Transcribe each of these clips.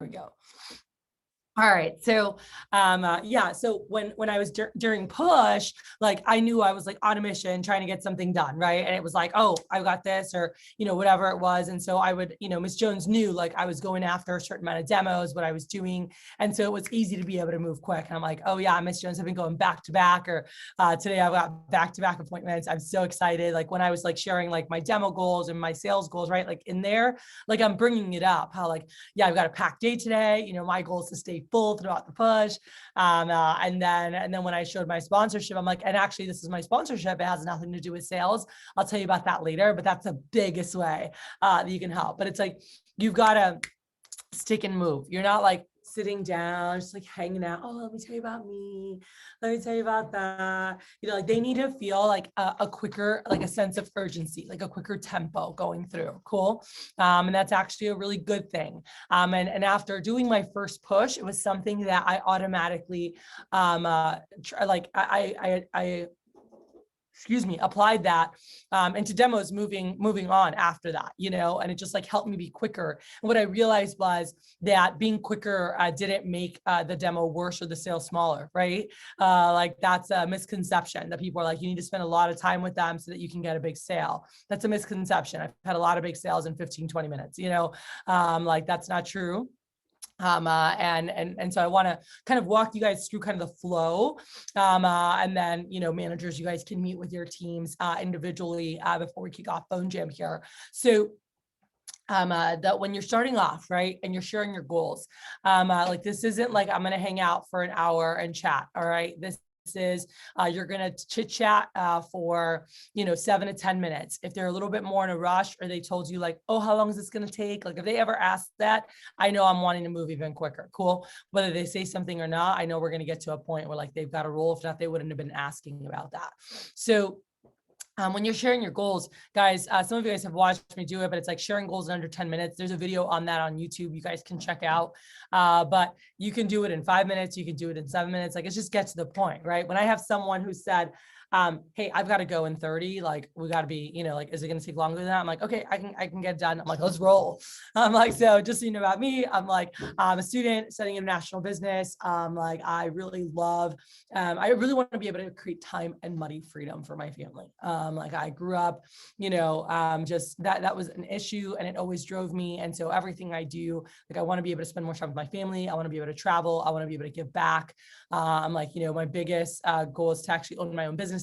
we go. All right. So, yeah. So when I was during push, like I knew I was like on a mission trying to get something done. Right. And it was like, oh, I got this or, whatever it was. And so I would, Miss Jones knew like I was going after a certain amount of demos, what I was doing. And so it was easy to be able to move quick. And I'm like, oh yeah, Miss Jones, I've been going back to back or today I've got back-to-back appointments. I'm so excited. Like when I was like sharing like my demo goals and my sales goals, right? Like in there, like I'm bringing it up how like, yeah, I've got a packed day today. My goal is to stay full throughout the push. And then when I showed my sponsorship, I'm like, and actually this is my sponsorship. It has nothing to do with sales. I'll tell you about that later, but that's the biggest way that you can help. But it's like, you've got to stick and move. You're not like sitting down, just like hanging out. Oh, let me tell you about me. Let me tell you about that. Like they need to feel like a quicker, like a sense of urgency, like a quicker tempo going through. Cool. And that's actually a really good thing. And after doing my first push, it was something that I automatically, applied that into demos moving on after that, and it just like helped me be quicker. And what I realized was that being quicker didn't make the demo worse or the sale smaller, right? Like that's a misconception that people are like, you need to spend a lot of time with them so that you can get a big sale. That's a misconception. I've had a lot of big sales in 15, 20 minutes, like that's not true. And so I want to kind of walk you guys through kind of the flow. And then, managers, you guys can meet with your teams individually before we kick off Phone Jam here. So that when you're starting off, right, and you're sharing your goals, like this isn't like I'm going to hang out for an hour and chat. All right. This is you're going to chit chat for 7 to 10 minutes. If they're a little bit more in a rush or they told you like, oh, how long is this going to take? Like if they ever ask that, I know I'm wanting to move even quicker. Cool. Whether they say something or not, I know we're going to get to a point where like they've got a roll. If not, they wouldn't have been asking about that. So when you're sharing your goals, guys, some of you guys have watched me do it, but it's like sharing goals in under 10 minutes. There's a video on that on YouTube you guys can check out. But you can do it in 5 minutes. You can do it in 7 minutes. Like, it just gets to the point, right? When I have someone who said, hey, I've got to go in 30, like we got to be, like, is it going to take longer than that? I'm like, okay, I can get done. I'm like, let's roll. I'm like, so just so you know about me, I'm like, I'm a student studying international business. Like I really love, I really want to be able to create time and money freedom for my family. Like I grew up, just that was an issue and it always drove me. And so everything I do, like I want to be able to spend more time with my family. I want to be able to travel. I want to be able to give back. I'm like, my biggest goal is to actually own my own businesses.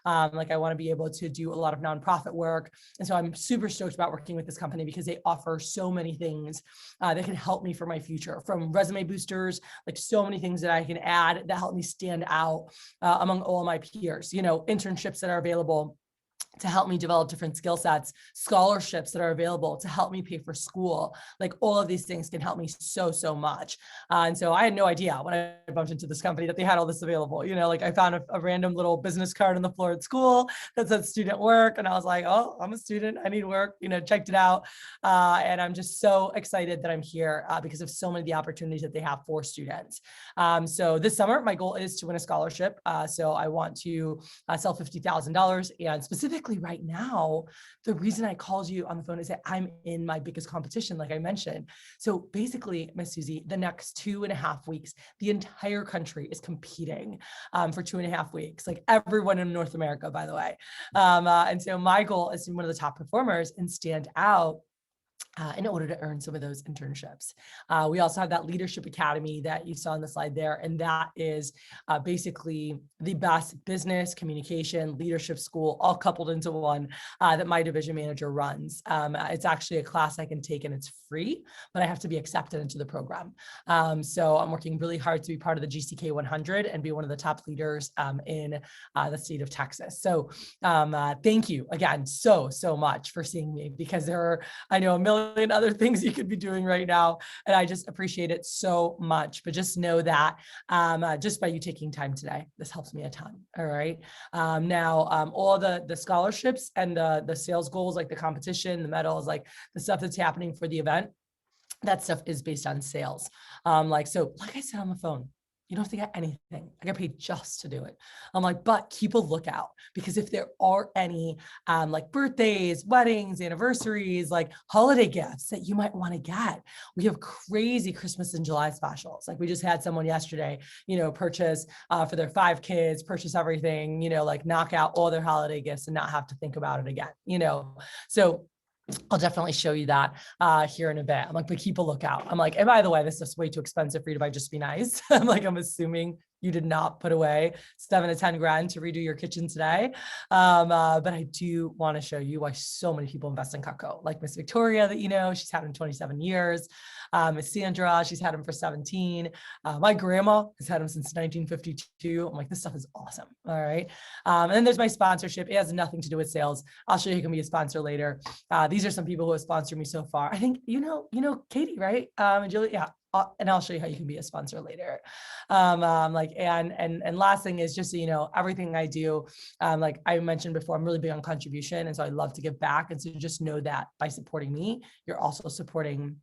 Like I want to be able to do a lot of nonprofit work. And so I'm super stoked about working with this company because they offer so many things that can help me for my future, from resume boosters, like so many things that I can add that help me stand out among all my peers, internships that are available to help me develop different skill sets, scholarships that are available to help me pay for school. Like all of these things can help me so much. And so I had no idea when I bumped into this company that they had all this available. Like I found a random little business card on the floor at school that said student work. And I was like, oh, I'm a student. I need work, checked it out. And I'm just so excited that I'm here because of so many of the opportunities that they have for students. So this summer, my goal is to win a scholarship. So I want to sell $50,000. And specifically right now, the reason I called you on the phone is that I'm in my biggest competition, like I mentioned. So basically, Miss Susie, the next 2.5 weeks, the entire country is competing for 2.5 weeks, like everyone in North America, by the way. And so my goal is to be one of the top performers and stand out in order to earn some of those internships. We also have that Leadership Academy that you saw on the slide there. And that is basically the best business, communication, leadership school, all coupled into one that my division manager runs. It's actually a class I can take and it's free, but I have to be accepted into the program. So I'm working really hard to be part of the GCK 100 and be one of the top leaders in the state of Texas. So thank you again so much for seeing me, because there are, I know, a million other things you could be doing right now. And I just appreciate it so much. But just know that just by you taking time today, this helps me a ton. All right. Now, all the scholarships and the sales goals, like the competition, the medals, like the stuff that's happening for the event, that stuff is based on sales. Like I said on the phone, You don't have to get anything. I get paid just to do it. I'm like, but keep a lookout, because if there are any like birthdays, weddings, anniversaries, like holiday gifts that you might want to get, we have crazy Christmas in July specials. Like we just had someone yesterday, purchase for their 5 kids, purchase everything, like knock out all their holiday gifts and not have to think about it again, So I'll definitely show you that here in a bit. I'm like, but keep a lookout. I'm like, and by the way, this is way too expensive for you to buy Just Be Nice. I'm like, I'm assuming you did not put away 7 to 10 grand to redo your kitchen today. But I do want to show you why so many people invest in Cutco, like Miss Victoria that she's had him 27 years. Miss Sandra, she's had him for 17. My grandma has had him since 1952. I'm like, this stuff is awesome. All right. And then there's my sponsorship. It has nothing to do with sales. I'll show you who can be a sponsor later. These are some people who have sponsored me so far. I think, Katie, right? And Julie, yeah. And I'll show you how you can be a sponsor later. And last thing is just so everything I do, like I mentioned before, I'm really big on contribution. And so I love to give back. And so just know that by supporting me, you're also supporting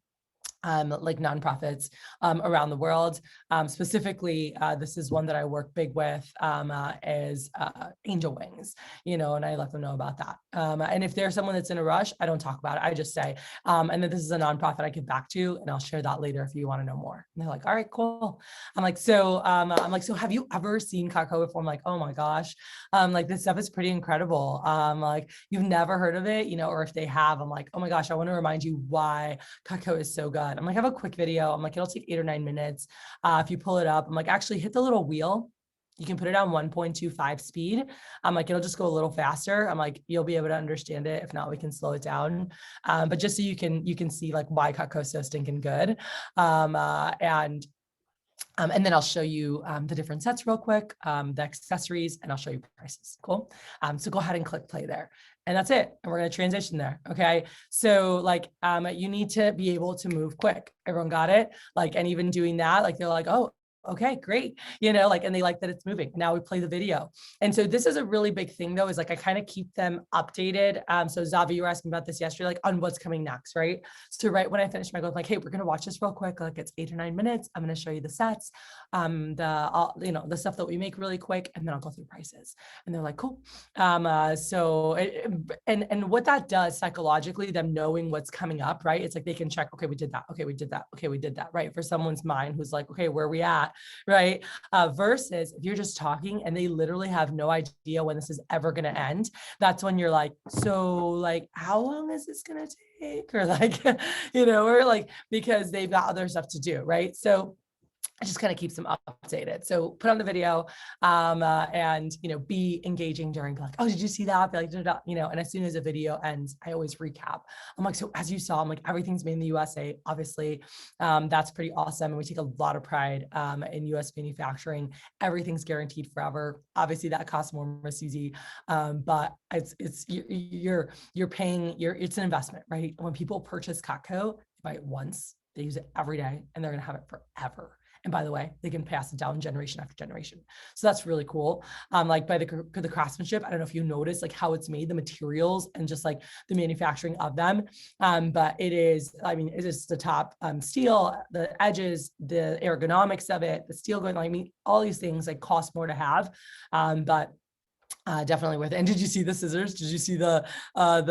like nonprofits around the world. Specifically, this is one that I work big with is Angel Wings, and I let them know about that. And if there's someone that's in a rush, I don't talk about it. I just say, and then this is a nonprofit I give back to, and I'll share that later if you want to know more. And they're like, all right, cool. I'm like, so have you ever seen Cutco before? I'm like, oh my gosh. Like this stuff is pretty incredible. Like you've never heard of it, or if they have, I'm like, oh my gosh, I want to remind you why Cutco is so good. I'm like, I have a quick video. I'm like, it'll take 8 or 9 minutes. If you pull it up, I'm like, actually hit the little wheel. You can put it on 1.25 speed. I'm like, it'll just go a little faster. I'm like, you'll be able to understand it. If not, we can slow it down. But just so you can see like why Cutco's so stinking good. And then I'll show you the different sets real quick, the accessories, and I'll show you prices. Cool. So go ahead and click play there. And that's it. And we're going to transition there. Okay. So like, you need to be able to move quick. Everyone got it? Like, and even doing that, like, they're like, oh, okay, great. And they like that it's moving. Now we play the video. And so this is a really big thing though, is like, I kind of keep them updated. So Zavi, you were asking about this yesterday, like on what's coming next, right? So right when I finish my goal, I'm like, hey, we're going to watch this real quick. Like it's 8 or 9 minutes. I'm going to show you the sets, the stuff that we make really quick. And then I'll go through prices. And they're like, cool. And what that does psychologically, them knowing what's coming up, right? It's like, they can check, okay, we did that. Okay, we did that. Okay, we did that, right? For someone's mind who's like, okay, where are we at? Right? Versus if you're just talking and they literally have no idea when this is ever going to end, that's when you're like, so like, how long is this going to take? Or like, or like, because they've got other stuff to do. Right. So it just kind of keeps them updated. So put on the video and, be engaging during, like, oh, did you see that? Be like, and as soon as a video ends, I always recap. I'm like, so as you saw, I'm like, everything's made in the USA, obviously. That's pretty awesome. And we take a lot of pride in US manufacturing. Everything's guaranteed forever. Obviously that costs more, Miss Susie. But you're paying, it's an investment, right? When people purchase Cutco, they buy it once, they use it every day, and they're going to have it forever. And by the way, they can pass it down generation after generation. So that's really cool. Like by the craftsmanship, I don't know if you notice like how it's made, the materials and just like the manufacturing of them. But it is the top steel, the edges, the ergonomics of it, the steel going, all these things like cost more to have. But definitely worth it. And did you see the scissors? Did you see the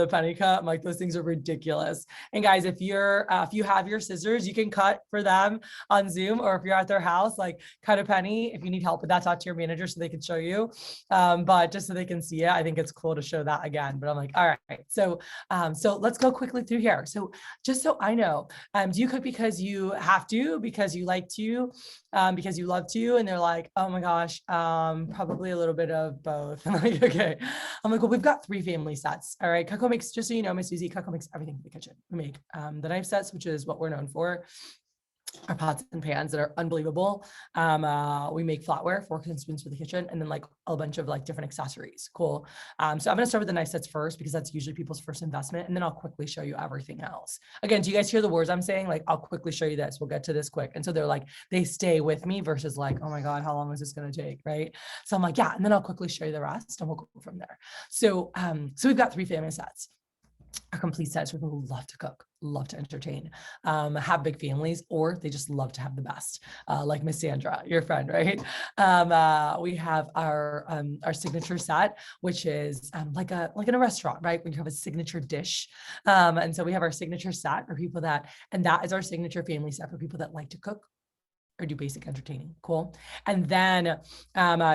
penny cut? I'm like, those things are ridiculous. And guys, if you have your scissors, you can cut for them on Zoom, or if you're at their house, like cut a penny. If you need help with that, talk to your manager so they can show you. But just so they can see it, I think it's cool to show that again. But I'm like, all right. So let's go quickly through here. So just so I know, do you cook because you have to, because you like to, because you love to? And they're like, oh my gosh, probably a little bit of both. I'm like, okay. I'm like, well, we've got 3 family sets. All right. Cutco makes, just so you know, Miss Susie, Cutco makes everything for the kitchen. We make the knife sets, which is what we're known for. Our pots and pans that are unbelievable. We make flatware, forks and spoons for the kitchen, and then like a bunch of like different accessories. Cool. So I'm going to start with the knife sets first, because that's usually people's first investment. And then I'll quickly show you everything else. Again, do you guys hear the words I'm saying? Like, I'll quickly show you this. We'll get to this quick. And so they're like, they stay with me versus like, oh my God, how long is this going to take? Right. So I'm like, yeah. And then I'll quickly show you the rest and we'll go from there. So we've got 3 family sets. Our complete sets, we love to cook. love to entertain, have big families, or they just love to have the best, like Miss Sandra, your friend, right? We have our signature set, which is like in a restaurant, right? When you have a signature dish. And so we have our signature set for people and that is our signature family set for people that like to cook or do basic entertaining. Cool. And then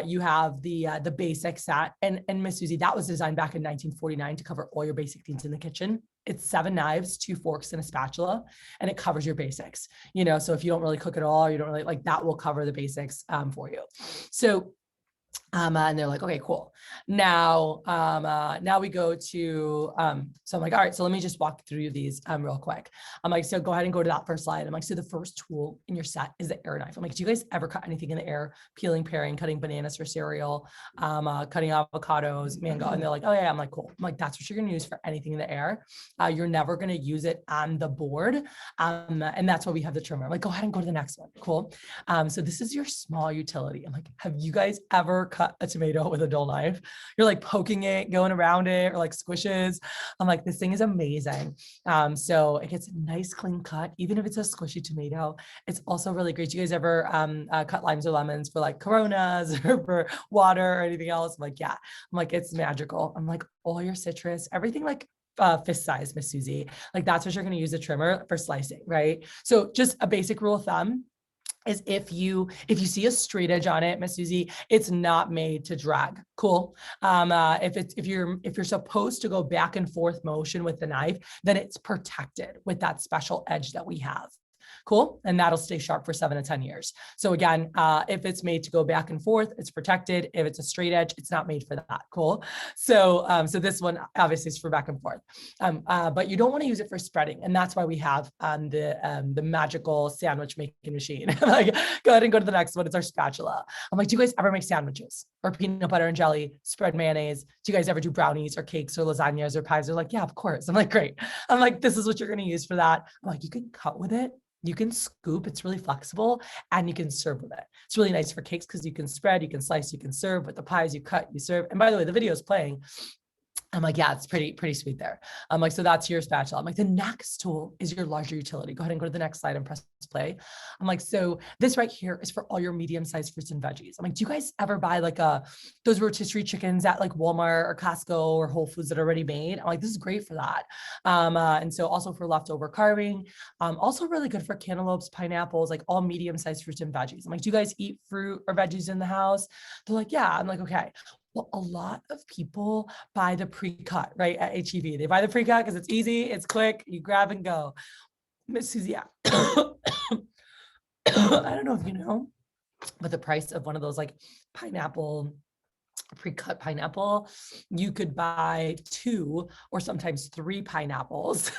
you have the basic set. And Miss Susie, that was designed back in 1949 to cover all your basic needs in the kitchen. It's 7 knives, 2 forks, and a spatula, and it covers your basics. So if you don't really cook at all, you don't really like, that will cover the basics for you. So and they're like, okay, cool. Now we go to, so I'm like, all right, so let me just walk through these real quick. I'm like, so go ahead and go to that first slide. I'm like, so the first tool in your set is the air knife. I'm like, do you guys ever cut anything in the air? Peeling, paring, cutting bananas for cereal, cutting avocados, mango. And they're like, oh yeah. I'm like, cool. I'm like, that's what you're going to use for anything in the air. You're never going to use it on the board. And that's why we have the trimmer. I'm like, go ahead and go to the next one. Cool. So this is your small utility. I'm like, have you guys ever cut a tomato with a dull knife? You're like poking it, going around it, or like squishes. I'm like, this thing is amazing. So it gets a nice clean cut, even if it's a squishy tomato. It's also really great. Do you guys ever cut limes or lemons for like Coronas or for water or anything else? I'm like, yeah. I'm like, it's magical. I'm like, all your citrus, everything like fist size, Miss Susie. Like that's what you're going to use a trimmer for slicing, right? So just a basic rule of thumb is if you see a straight edge on it, Miss Susie, it's not made to drag. Cool. If you're supposed to go back and forth motion with the knife, then it's protected with that special edge that we have. Cool. And that'll stay sharp for 7 to 10 years. So again, if it's made to go back and forth, it's protected. If it's a straight edge, it's not made for that. Cool. So this one obviously is for back and forth. But you don't want to use it for spreading. And that's why we have the magical sandwich making machine. Like, go ahead and go to the next one. It's our spatula. I'm like, do you guys ever make sandwiches or peanut butter and jelly, spread mayonnaise? Do you guys ever do brownies or cakes or lasagnas or pies? They're like, yeah, of course. I'm like, great. I'm like, this is what you're going to use for that. I'm like, you can cut with it. You can scoop, it's really flexible, and you can serve with it. It's really nice for cakes because you can spread, you can slice, you can serve. With the pies, you cut, you serve. And by the way, the video is playing. I'm like, yeah, it's pretty sweet there. I'm like, so that's your spatula. I'm like, the next tool is your larger utility. Go ahead and go to the next slide and press play. I'm like, so this right here is for all your medium-sized fruits and veggies. I'm like, do you guys ever buy like those rotisserie chickens at like Walmart or Costco or Whole Foods that are already made? I'm like, this is great for that. And so also for leftover carving, also really good for cantaloupes, pineapples, like all medium-sized fruits and veggies. I'm like, do you guys eat fruit or veggies in the house? They're like, yeah. I'm like, okay. Well, a lot of people buy the pre-cut, right, at HEB. They buy the pre-cut because it's easy, it's quick, you grab and go. Miss Susie, I don't know if you know, but the price of one of those like pre-cut pineapple, you could buy 2 or sometimes 3 pineapples.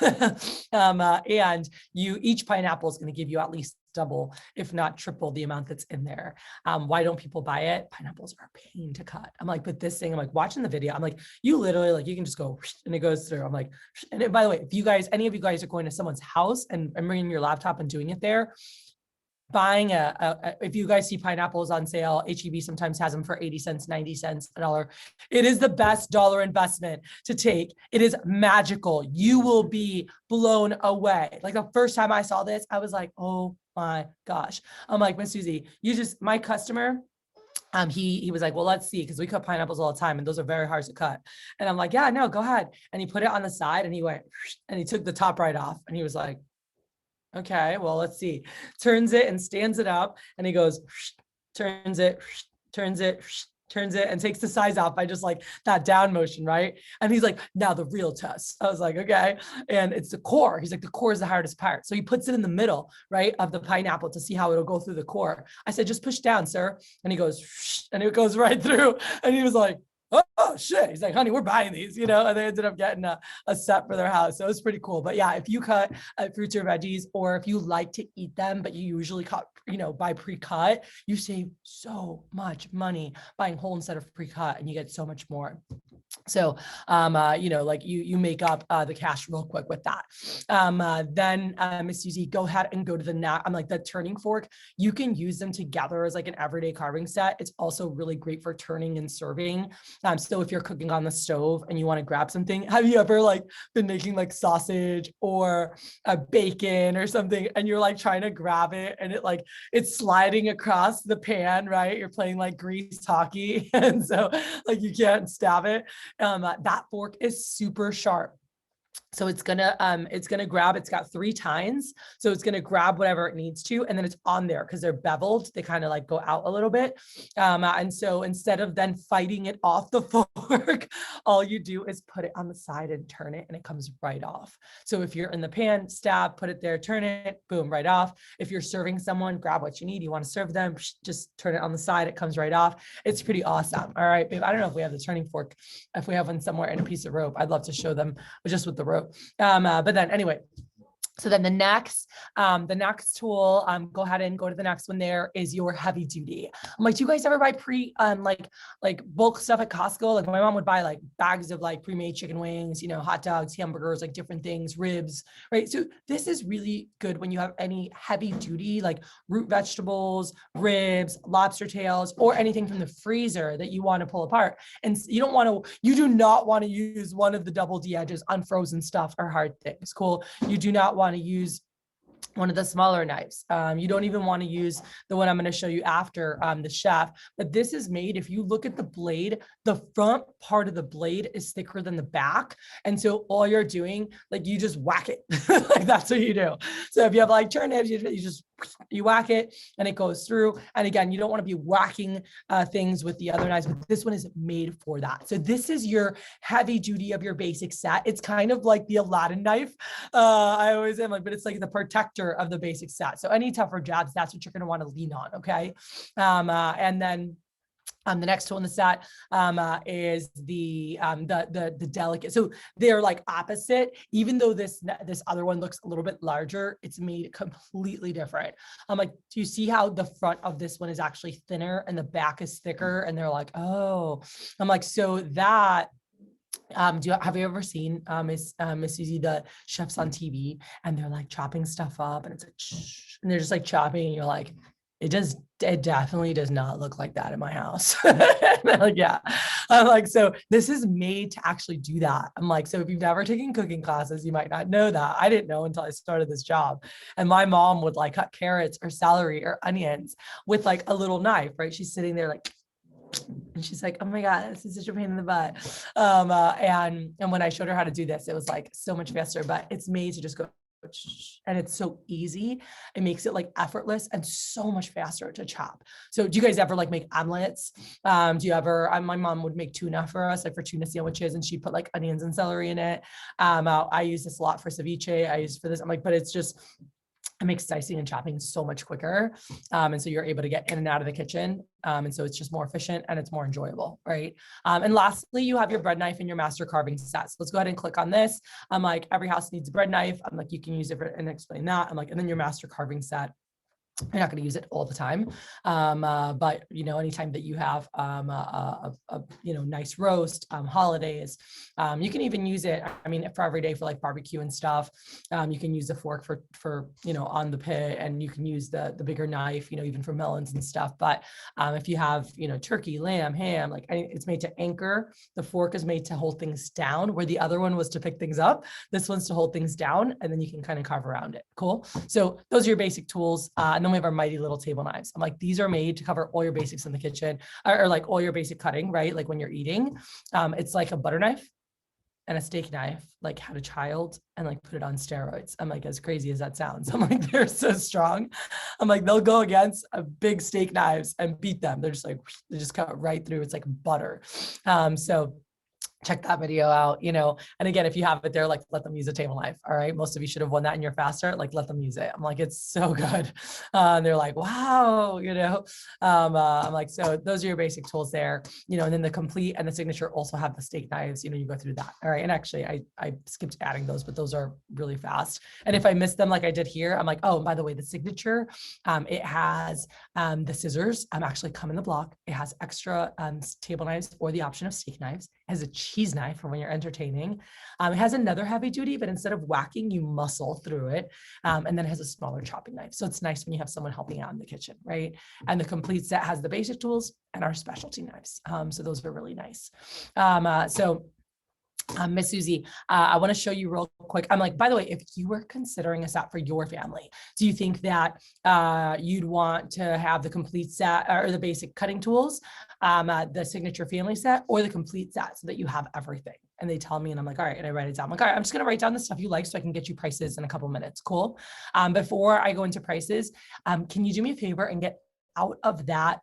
And each pineapple is going to give you at least double, if not triple the amount that's in there. Why don't people buy it? Pineapples are a pain to cut. I'm like, but this thing, I'm like watching the video. I'm like, you literally like, you can just go and it goes through. I'm like, and by the way, if any of you guys are going to someone's house and bringing your laptop and doing it there, buying if you guys see pineapples on sale, HEB sometimes has them for 80 cents, 90 cents, $1. It is the best dollar investment to take. It is magical. You will be blown away. Like the first time I saw this, I was like, oh my gosh. I'm like, Miss Susie, my customer, he was like, well, let's see, because we cut pineapples all the time and those are very hard to cut. And I'm like, yeah, no, go ahead. And he put it on the side and he went, and he took the top right off and he was like, okay, well, let's see. Turns it and stands it up and he goes, turns it, and takes the size off by just like that down motion, right? And he's like, now the real test. I was like, okay. And it's the core. He's like, the core is the hardest part. So he puts it in the middle, right, of the pineapple to see how it'll go through the core. I said, just push down, sir. And he goes, and it goes right through. And he was like, oh shit. He's like, honey, we're buying these, and they ended up getting a set for their house. So it was pretty cool. But yeah, if you cut fruits or veggies, or if you like to eat them, but you usually cut, buy pre-cut, you save so much money buying whole instead of pre-cut and you get so much more. So, like you make up the cash real quick with that. Then Miss Susie, go ahead and go to the I'm like the turning fork. You can use them together as like an everyday carving set. It's also really great for turning and serving. So if you're cooking on the stove and you want to grab something, have you ever like been making like sausage or a bacon or something, and you're like trying to grab it and it's sliding across the pan, right? You're playing like grease hockey, and so like you can't stab it. That fork is super sharp. So it's gonna grab, it's got 3 tines. So it's gonna grab whatever it needs to, and then it's on there because they're beveled. They kind of like go out a little bit. And so instead of then fighting it off the fork, all you do is put it on the side and turn it, and it comes right off. So if you're in the pan, stab, put it there, turn it, boom, right off. If you're serving someone, grab what you need. You want to serve them, just turn it on the side, it comes right off. It's pretty awesome. All right, babe. I don't know if we have the turning fork, if we have one somewhere in a piece of rope. I'd love to show them just with the rope. But then anyway, so then the next tool, go ahead and go to the next one. There is your heavy duty. I'm like, do you guys ever buy like bulk stuff at Costco? Like my mom would buy like bags of like pre-made chicken wings, hot dogs, hamburgers, like different things, ribs, right? So this is really good when you have any heavy duty, like root vegetables, ribs, lobster tails, or anything from the freezer that you want to pull apart. And you do not want to use one of the double D edges on frozen stuff or hard things. Cool. You do not want to use one of the smaller knives. You don't even want to use the one I'm going to show you after the chef, but this is made, if you look at the blade, the front part of the blade is thicker than the back. And so all you're doing, like you just whack it, like that's what you do. So if you have like turnips, you whack it and it goes through. And again, you don't want to be whacking things with the other knives, but this one is made for that. So this is your heavy duty of your basic set. It's kind of like the Aladdin knife. I always am like, but it's like the protector of the basic set. So any tougher jabs, that's what you're going to want to lean on. Okay. And then the next tool in the set is the delicate. So they're like opposite, even though this other one looks a little bit larger, it's made completely different. I'm like, do you see how the front of this one is actually thinner and the back is thicker? And they're like, oh, I'm like, so that, have you ever seen Miss Susie, the chefs on TV, and they're like chopping stuff up and it's like, shh, and they're just like chopping and you're like, it definitely does not look like that in my house. Like, yeah. I'm like, so this is made to actually do that. I'm like, so if you've never taken cooking classes, you might not know that. I didn't know until I started this job. And my mom would like cut carrots or celery or onions with like a little knife, right? She's sitting there like, and she's like, oh my God, this is such a pain in the butt. And when I showed her how to do this, it was like so much faster, but it's made to just go, and it's so easy. It makes it like effortless and so much faster to chop. So do you guys ever like make omelets? Do you ever, my mom would make tuna for us, like for tuna sandwiches, and she put like onions and celery in it. I use this a lot for ceviche. I use it for this. I'm like, but it makes dicing and chopping so much quicker. And so you're able to get in and out of the kitchen. And so it's just more efficient and it's more enjoyable, right? And lastly, you have your bread knife and your master carving set. So let's go ahead and click on this. I'm like, every house needs a bread knife. I'm like, you can use it and explain that. I'm like, and then your master carving set. You're not going to use it all the time. But anytime that you have a nice roast, holidays, you can even use it. I mean, for every day for like barbecue and stuff. You can use the fork for on the pit, and you can use the bigger knife, even for melons and stuff. But if you have turkey, lamb, ham, like it's made to anchor. The fork is made to hold things down, where the other one was to pick things up. This one's to hold things down, and then you can kind of carve around it. Cool. So those are your basic tools. And then we have our mighty little table knives. I'm like, these are made to cover all your basics in the kitchen, or like all your basic cutting, right? Like when you're eating, it's like a butter knife and a steak knife, like had a child and like put it on steroids. I'm like, as crazy as that sounds, I'm like, they're so strong. I'm like, they'll go against a big steak knives and beat them. They're just like, they just cut right through. It's like butter. So check that video out, and again, if you have it there, like let them use a table knife. All right. Most of you should have won that and you're faster. Like let them use it. I'm like, it's so good. And they're like, wow, I'm like, so those are your basic tools there, and then the complete and the signature also have the steak knives, you go through that. All right. And actually I skipped adding those, but those are really fast. And if I missed them, like I did here, I'm like, oh, by the way, the signature, it has the scissors actually come in the block. It has extra table knives or the option of steak knives. has a cheese knife for when you're entertaining. It has another heavy duty, but instead of whacking, you muscle through it. And then it has a smaller chopping knife. So it's nice when you have someone helping out in the kitchen, right? And the complete set has the basic tools and our specialty knives. So those are really nice. Miss Susie, I want to show you real quick. I'm like, by the way, if you were considering a set for your family, do you think that you'd want to have the complete set or the basic cutting tools, the signature family set, or the complete set so that you have everything? And they tell me, and I'm like, all right, and I write it down. I'm like, all right, I'm just going to write down the stuff you like so I can get you prices in a couple minutes. Cool. Before I go into prices, can you do me a favor and get out of that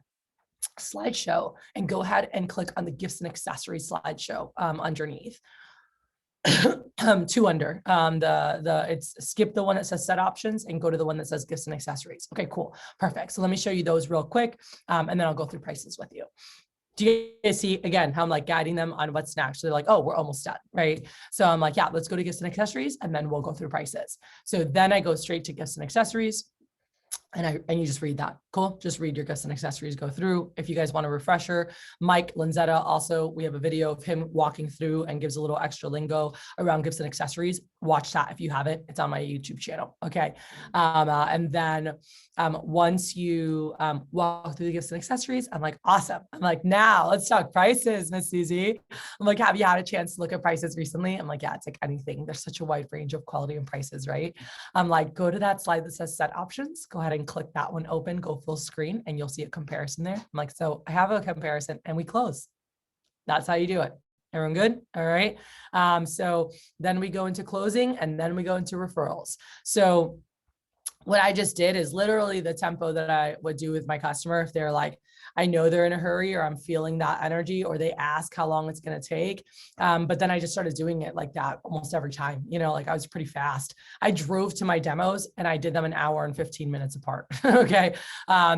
slideshow and go ahead and click on the gifts and accessories slideshow underneath. Two under it's skip the one that says set options and go to the one that says gifts and accessories. Okay, cool, perfect. So let me show you those real quick, and then I'll go through prices with you. Do you guys see again how I'm like guiding them on what's next? So they're like, oh, we're almost done, right? So I'm like, yeah, let's go to gifts and accessories, and then we'll go through prices. So then I go straight to gifts and accessories. And you just read that. Cool. Just read your gifts and accessories, go through. If you guys want a refresher, Mike Lanzetta, also, we have a video of him walking through and gives a little extra lingo around gifts and accessories. Watch that if you haven't. It's on my YouTube channel. Okay. And then once you walk through the gifts and accessories, I'm like, awesome. I'm like, now let's talk prices, Miss Susie. I'm like, have you had a chance to look at prices recently? I'm like, yeah, it's like anything. There's such a wide range of quality and prices, right? I'm like, go to that slide that says set options. Go ahead and click that one open, go full screen, and you'll see a comparison there. I'm like, so I have a comparison and we close. That's how you do it. Everyone good? All right. So then we go into closing and then we go into referrals. So what I just did is literally the tempo that I would do with my customer. If they're like, I know they're in a hurry or I'm feeling that energy, or they ask how long it's going to take. But then I just started doing it like that almost every time, like I was pretty fast. I drove to my demos and I did them an hour and 15 minutes apart. Okay.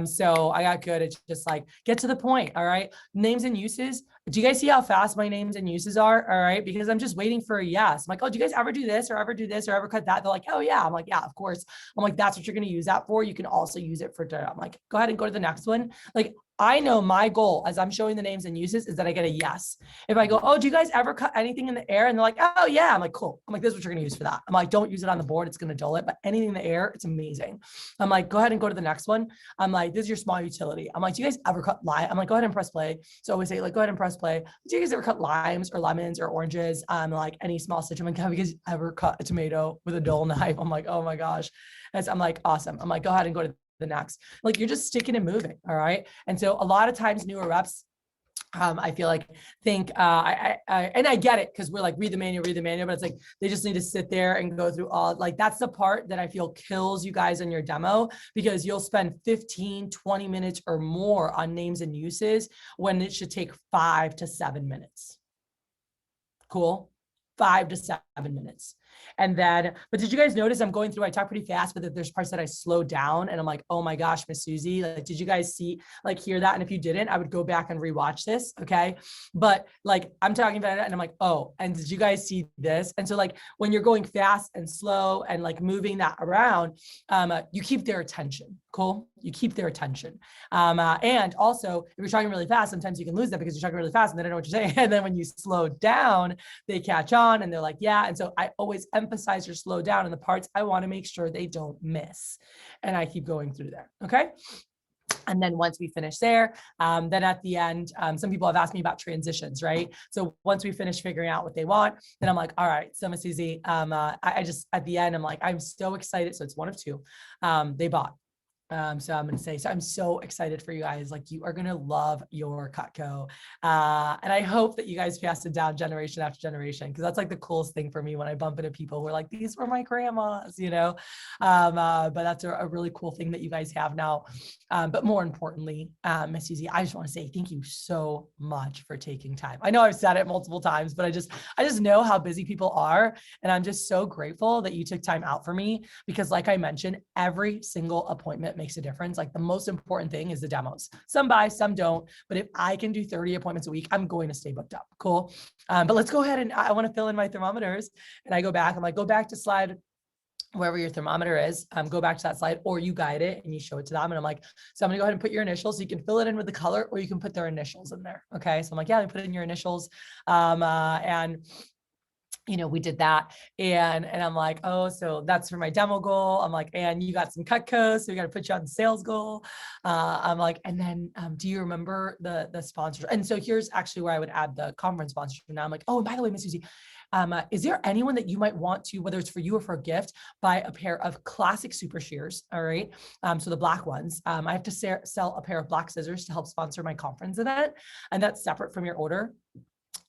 So I got good at just like, get to the point. All right. Names and uses. Do you guys see how fast my names and uses are? All right. Because I'm just waiting for a yes. I'm like, oh, do you guys ever do this or ever do this or ever cut that? They're like, oh yeah. I'm like, yeah, of course. I'm like, that's what you're going to use that for. You can also use it for, I'm like, go ahead and go to the next one. Like, I know my goal as I'm showing the names and uses is that I get a yes. If I go, oh, do you guys ever cut anything in the air? And they're like, oh yeah. I'm like, cool. I'm like, this is what you're going to use for that. I'm like, don't use it on the board. It's going to dull it, but anything in the air, it's amazing. I'm like, go ahead and go to the next one. I'm like, this is your small utility. I'm like, do you guys ever cut lime? I'm like, go ahead and press play. So I always say like, go ahead and press play. Do you guys ever cut limes or lemons or oranges? Like any small stitch. I'm like, have you guys ever cut a tomato with a dull knife? I'm like, oh my gosh. And I'm like, awesome. I'm like, go ahead and go to the next. Like, you're just sticking and moving. All right. And so a lot of times newer reps, I feel like and I get it because we're like, read the manual, but it's like, they just need to sit there and go through all, like, that's the part that I feel kills you guys in your demo, because you'll spend 15, 20 minutes or more on names and uses when it should take 5 to 7 minutes. Cool. 5 to 7 minutes. And then, but did you guys notice I'm going through, I talk pretty fast, but there's parts that I slow down and I'm like, oh my gosh, Miss Susie, like, did you guys see, like, hear that? And if you didn't, I would go back and rewatch this. Okay. But like, I'm talking about it and I'm like, oh, and did you guys see this? And so like, when you're going fast and slow and like moving that around, you keep their attention. Cool. You keep their attention. And also if you're talking really fast, sometimes you can lose that because you're talking really fast and they don't know what you're saying. And then when you slow down, they catch on and they're like, yeah. And so I always emphasize your slow down in the parts I want to make sure they don't miss. And I keep going through there. Okay. And then once we finish there, then at the end, some people have asked me about transitions, right? So once we finish figuring out what they want, then I'm like, all right, so Miss Susie, I just, at the end, I'm like, I'm so excited. So it's one of two, they bought. So I'm going to say, so I'm so excited for you guys. Like, you are going to love your Cutco. And I hope that you guys pass it down generation after generation, because that's like the coolest thing for me when I bump into people who are like, these were my grandmas, but that's a really cool thing that you guys have now. But more importantly, Miss Susie, I just want to say thank you so much for taking time. I know I've said it multiple times, but I just know how busy people are. And I'm just so grateful that you took time out for me, because like I mentioned, every single appointment makes a difference. Like, the most important thing is the demos. Some buy, some don't, but if I can do 30 appointments a week, I'm going to stay booked up. Cool. But let's go ahead and I want to fill in my thermometers, and I go back. I'm like, go back to slide wherever your thermometer is, go back to that slide, or you guide it and you show it to them. And I'm like, so I'm gonna go ahead and put your initials. So you can fill it in with the color, or you can put their initials in there. Okay. So I'm like, yeah, put in your initials. And we did that. And I'm like, oh, so that's for my demo goal. I'm like, and you got some cut codes, so we got to put you on the sales goal. I'm like, and then do you remember the sponsors? And so here's actually where I would add the conference sponsorship. Now I'm like, oh, and by the way, Miss Susie, is there anyone that you might want to, whether it's for you or for a gift, buy a pair of classic super shears? All right. So the black ones. I have to sell a pair of black scissors to help sponsor my conference event, and that's separate from your order.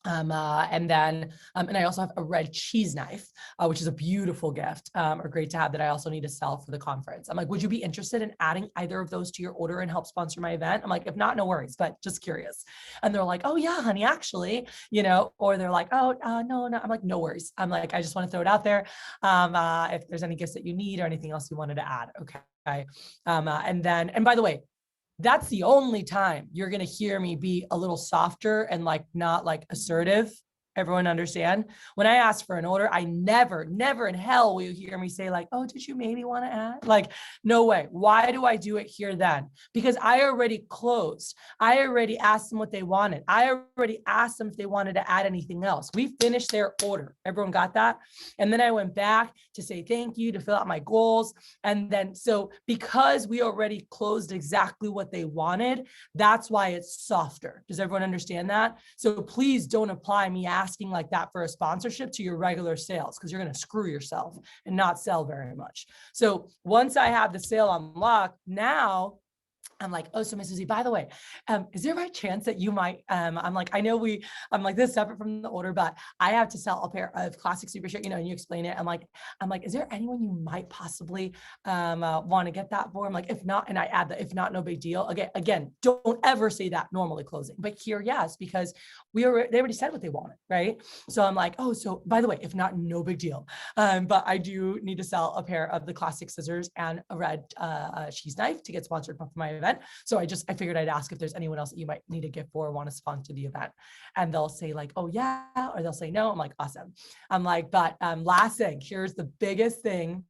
And I also have a red cheese knife, which is a beautiful gift, or great to have, that I also need to sell for the conference. I'm like, would you be interested in adding either of those to your order and help sponsor my event? I'm like, if not, no worries, but just curious. And they're like, oh yeah, honey, actually, or they're like, oh, no. I'm like, no worries. I'm like, I just want to throw it out there. If there's any gifts that you need or anything else you wanted to add. Okay. And by the way, that's the only time you're going to hear me be a little softer and like not like assertive. Everyone understand? When I ask for an order, I never in hell will you hear me say like, oh, did you maybe want to add? Like, no way. Why do I do it here then? Because I already closed. I already asked them what they wanted. I already asked them if they wanted to add anything else. We finished their order. Everyone got that? And then I went back to say thank you, to fill out my goals. And then, so because we already closed exactly what they wanted, that's why it's softer. Does everyone understand that? So please don't apply me asking like that for a sponsorship to your regular sales, because you're going to screw yourself and not sell very much. So once I have the sale unlocked, now I'm like, oh, so Mrs. Z, by the way, is there a chance that you might, I'm like, I'm like, this is separate from the order, but I have to sell a pair of classic super shirt, and you explain it. I'm like, is there anyone you might possibly want to get that for? I'm like, if not, and I add the, if not, no big deal. Again, don't ever say that normally closing, but here, yes, because they already said what they wanted, right? So I'm like, oh, so by the way, if not, no big deal. But I do need to sell a pair of the classic scissors and a red cheese knife to get sponsored for my event. So I figured I'd ask if there's anyone else that you might need a gift for or want to sponsor the event. And they'll say like, oh yeah, or they'll say no. I'm like, awesome. I'm like, but last thing, here's the biggest thing.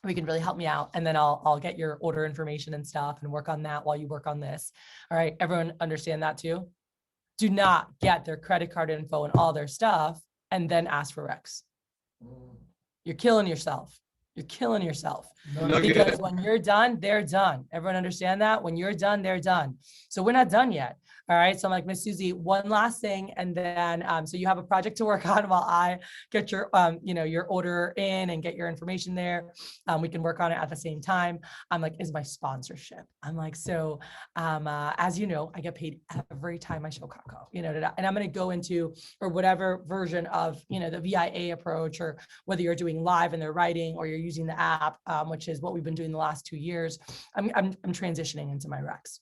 We can really help me out. And then I'll get your order information and stuff and work on that while you work on this. All right. Everyone understand that too? Do not get their credit card info and all their stuff and then ask for Rex. You're killing yourself. You're killing yourself, because when you're done, they're done. Everyone understand that? When you're done, they're done. So we're not done yet. All right. So I'm like, Miss Susie, one last thing. And then, so you have a project to work on while I get your, your order in and get your information there. We can work on it at the same time. I'm like, is my sponsorship. I'm like, so, as you know, I get paid every time I show Kako, and I'm going to go into, or whatever version of, the VIA approach, or whether you're doing live and they're writing, or you're using the app, which is what we've been doing the last 2 years. I'm transitioning into my Rex.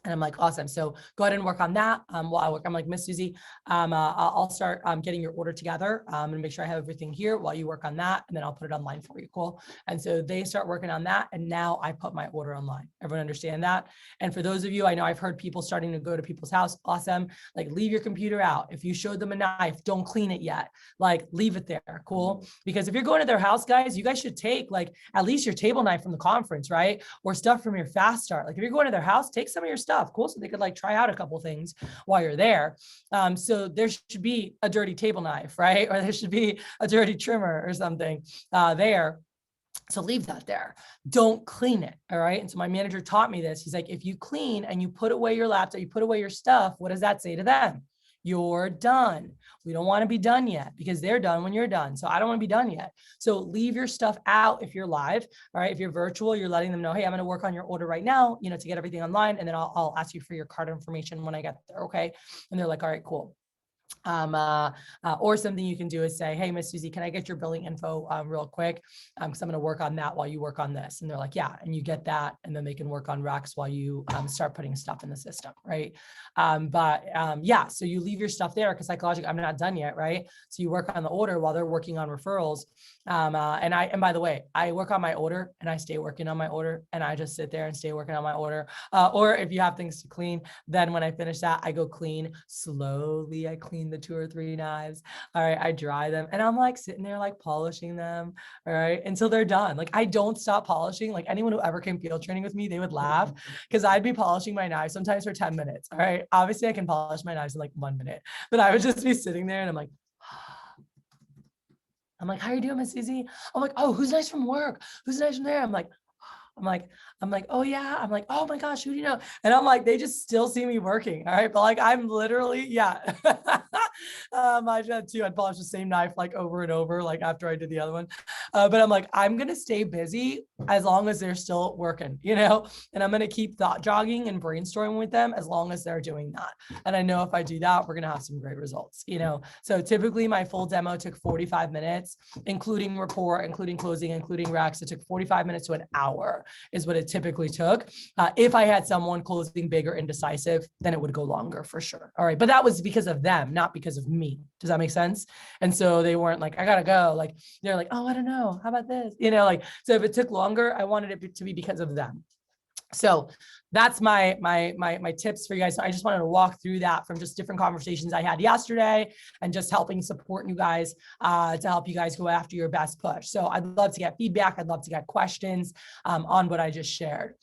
And I'm like, awesome. So go ahead and work on that while I work. I'm like, Miss Susie, I'll start getting your order together and make sure I have everything here while you work on that. And then I'll put it online for you. Cool. And so they start working on that. And now I put my order online. Everyone understand that? And for those of you, I know I've heard people starting to go to people's house. Awesome. Like, leave your computer out. If you showed them a knife, don't clean it yet. Like, leave it there. Cool. Because if you're going to their house, guys, you guys should take like at least your table knife from the conference, right? Or stuff from your fast start. Like, if you're going to their house, take some of your stuff. Cool. So they could like try out a couple things while you're there. So there should be a dirty table knife, right? Or there should be a dirty trimmer or something there. So leave that there. Don't clean it. All right. And so my manager taught me this. He's like, if you clean and you put away your laptop, you put away your stuff, what does that say to them? You're done. We don't want to be done yet, because they're done when you're done. So I don't want to be done yet. So leave your stuff out if you're live. All right. If you're virtual, you're letting them know, hey, I'm going to work on your order right now, to get everything online. And then I'll ask you for your card information when I get there. Okay. And they're like, all right, cool. Or something you can do is say, hey, Miss Susie, can I get your billing info real quick? Because I'm going to work on that while you work on this. And they're like, yeah. And you get that. And then they can work on Rex while you start putting stuff in the system. Right. Yeah, so you leave your stuff there, because psychologically, I'm not done yet. Right. So you work on the order while they're working on referrals. And by the way, I work on my order and I stay working on my order, and I just sit there and stay working on my order. Or if you have things to clean, then when I finish that, I go clean slowly. I clean clean the 2 or 3 knives. All right, I dry them and I'm like sitting there like polishing them, all right, until they're done. Like I don't stop polishing. Like anyone who ever came field training with me, they would laugh because I'd be polishing my knives sometimes for 10 minutes. All right, obviously I can polish my knives in like 1 minute, but I would just be sitting there and I'm like, how are you doing, Miss Susie? I'm like, oh, who's nice from work? Who's nice from there? I'm like, oh yeah. I'm like, oh my gosh, who do you know? And I'm like, they just still see me working. All right. But like, I'm literally, yeah. I had too. I'd polish the same knife like over and over, like after I did the other one. But I'm like, I'm going to stay busy as long as they're still working, you know, and I'm going to keep thought jogging and brainstorming with them as long as they're doing that. And I know if I do that, we're going to have some great results, you know? So typically my full demo took 45 minutes, including report, including closing, including racks. It took 45 minutes to an hour is what it typically took. If I had someone closing big or indecisive, then it would go longer for sure. All right. But that was because of them, not because of me. Does that make sense? And so they weren't like, I gotta go. Like, they're like, oh, I don't know. How about this? You know, like, so if it took longer, I wanted it to be because of them. So that's my tips for you guys. So I just wanted to walk through that from just different conversations I had yesterday and just helping support you guys to help you guys go after your best push. So I'd love to get feedback. I'd love to get questions on what I just shared.